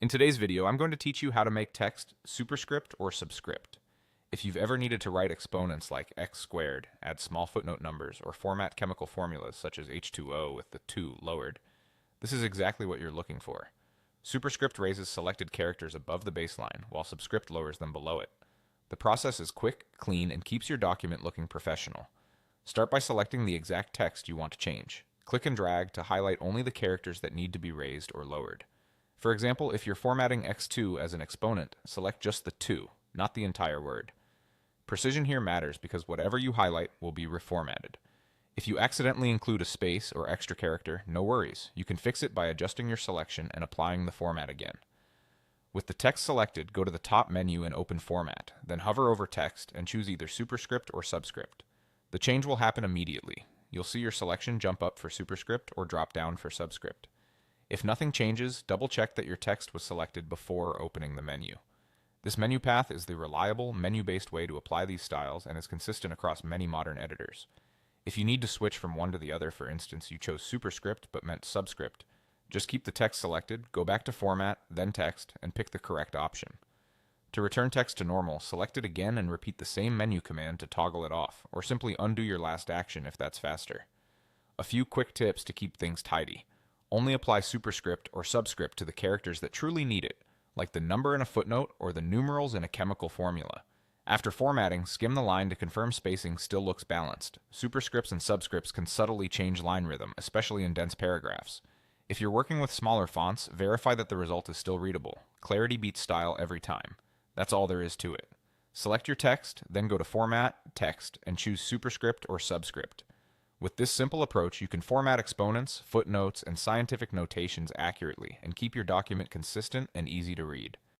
In today's video, I'm going to teach you how to make text superscript or subscript. If you've ever needed to write exponents like x squared, add small footnote numbers, or format chemical formulas such as H2O with the 2 lowered, this is exactly what you're looking for. Superscript raises selected characters above the baseline, while subscript lowers them below it. The process is quick, clean, and keeps your document looking professional. Start by selecting the exact text you want to change. Click and drag to highlight only the characters that need to be raised or lowered. For example, if you're formatting x2 as an exponent, select just the 2, not the entire word. Precision here matters because whatever you highlight will be reformatted. If you accidentally include a space or extra character, no worries. You can fix it by adjusting your selection and applying the format again. With the text selected, go to the top menu and open Format, then hover over Text and choose either Superscript or Subscript. The change will happen immediately. You'll see your selection jump up for Superscript or drop down for Subscript. If nothing changes, double-check that your text was selected before opening the menu. This menu path is the reliable, menu-based way to apply these styles and is consistent across many modern editors. If you need to switch from one to the other, for instance, you chose Superscript but meant Subscript, just keep the text selected, go back to Format, then Text, and pick the correct option. To return text to normal, select it again and repeat the same menu command to toggle it off, or simply undo your last action if that's faster. A few quick tips to keep things tidy. Only apply superscript or subscript to the characters that truly need it, like the number in a footnote or the numerals in a chemical formula. After formatting, skim the line to confirm spacing still looks balanced. Superscripts and subscripts can subtly change line rhythm, especially in dense paragraphs. If you're working with smaller fonts, verify that the result is still readable. Clarity beats style every time. That's all there is to it. Select your text, then go to Format, Text, and choose Superscript or Subscript. With this simple approach, you can format exponents, footnotes, and scientific notations accurately and keep your document consistent and easy to read.